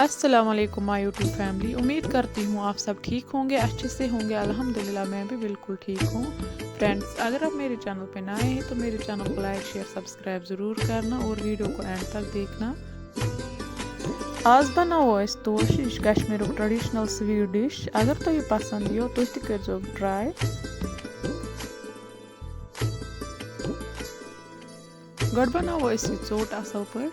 अस्सलाम वालेकुम my YouTube family. उम्मीद करती हूँ आप सब ठीक होंगे, अच्छे से होंगे। अल्हम्दुलिल्लाह मैं भी बिल्कुल ठीक हूँ। फ्रेंड्स, अगर आप मेरे चैनल पे नए हैं तो मेरे चैनल को लाइक शेयर सब्सक्राइब ज़रूर करना और वीडियो को एंड तक देखना। आज बनावो अस तोश, यह कश्मीर ट्रेडिशनल स्वीट डिश। अगर तुह पसंद यो तुह तह करो ट्राई। गो बनावो अस यह ोट असल पे।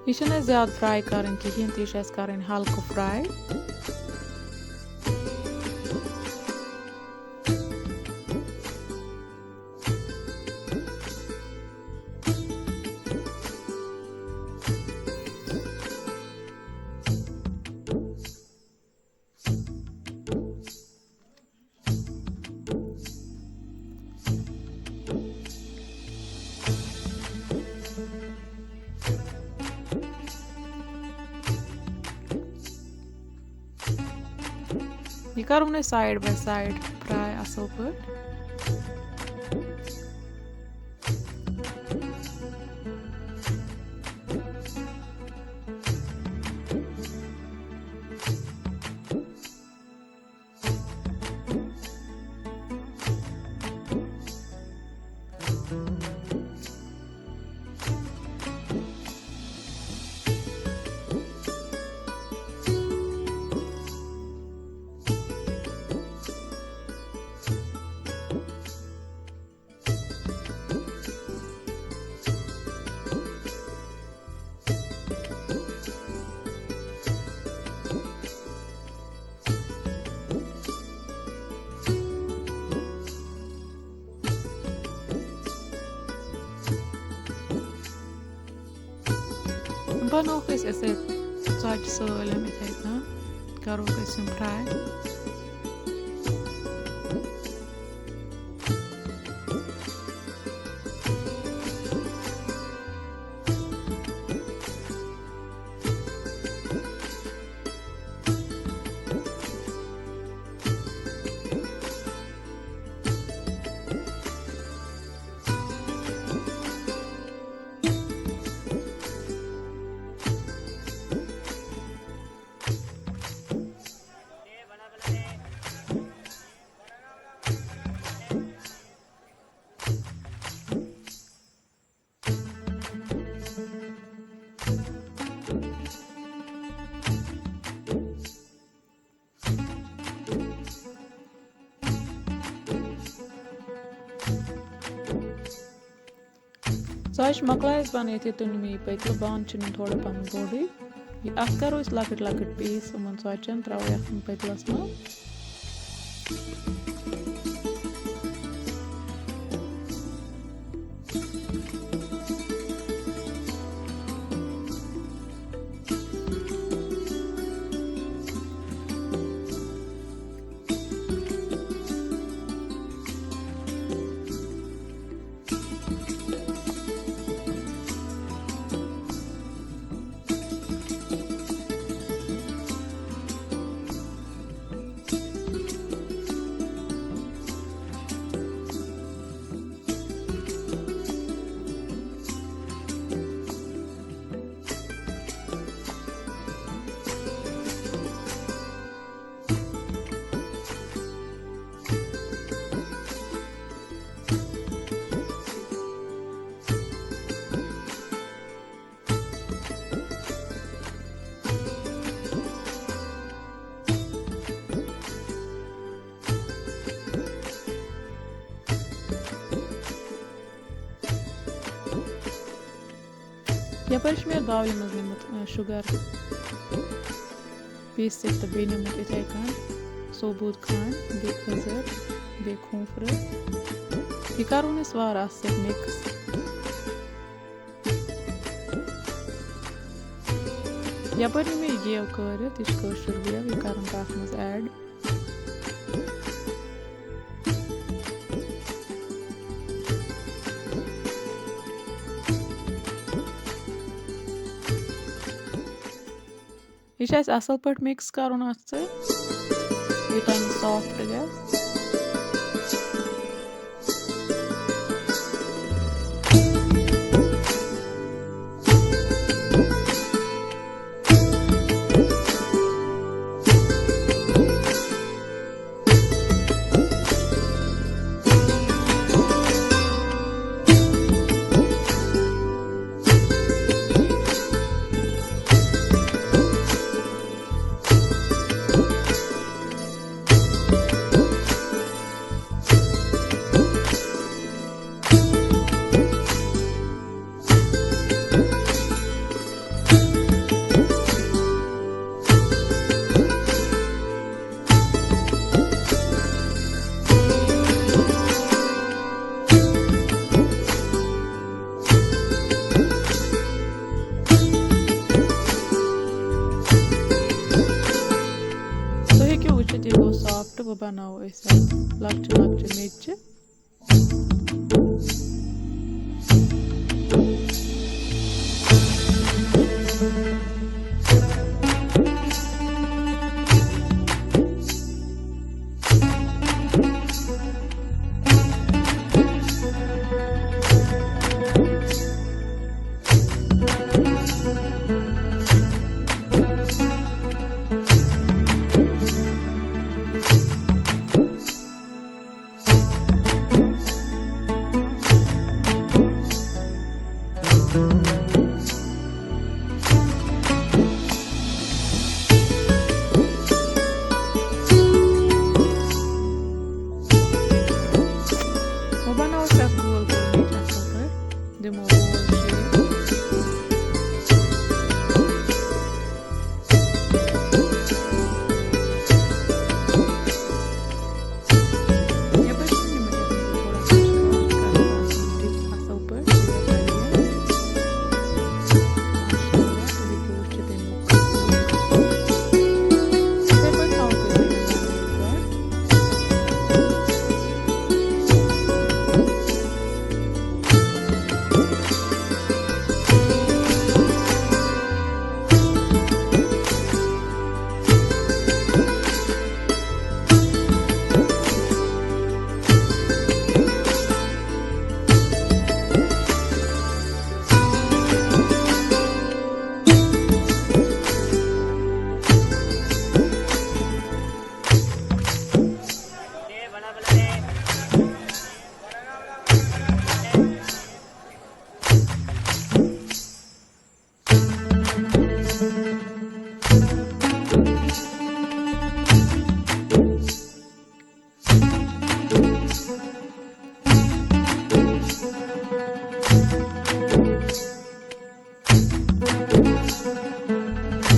यह ज़्यादा फ्राई करें कहें तो यह करें हल्क फ्राई। यह करो साइड बाय साइड फ्राई असल पे। बनो ऐसे ोच सालम इथे करो फ्राई। ोच मकलायस बन तुन मे पतल बान थोड़ा पन बोड़ी। अत करो लकट लकट पीस इन ोचन त्रो ये पतलस मज। यपर मे बावल मज निमुत शुगर पीस तो बे निमुत इथे सबूत खंड बे खजर बे खोफर। यह करो वार मिक्स। यपर मे गेव कर यह गेव यह कर तथ मज ऐड। यह असल पे मिक्स कर यूतान सॉफ्ट ग। सॉफ्ट वो बनाओ ऐसा लक्चे लक्चे मेचे वो बनाओ सब गोल गोल नीचे पर दिमो गोल शेप ये बस नहीं मुझे थोड़ा सा करना ऐसा ऊपर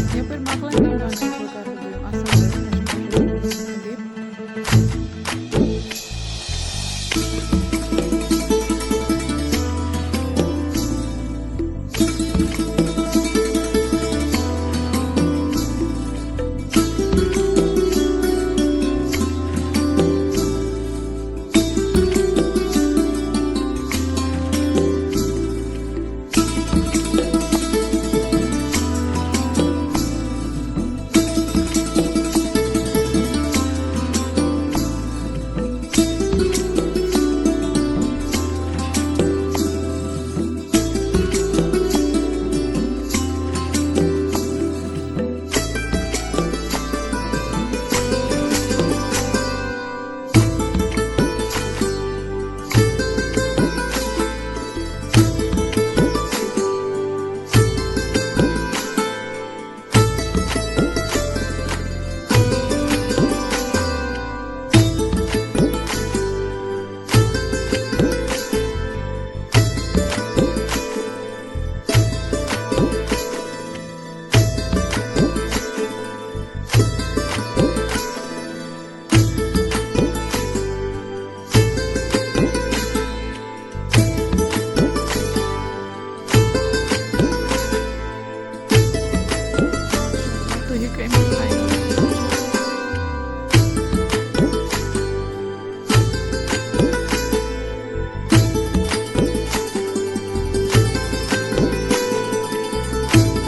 ya bermakna gimana itu karena belum asal dari तो ये कहीं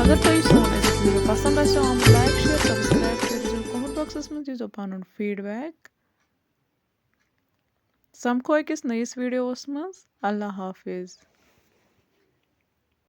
अगर तुम वीडियो पसंद आए लाइक शेयर सब्सक्राइब करो कमेंट बॉक्स में दीजो पन फीडबैक समखो अकिस नयिस वीडियोस मज अल्लाह हाफिज।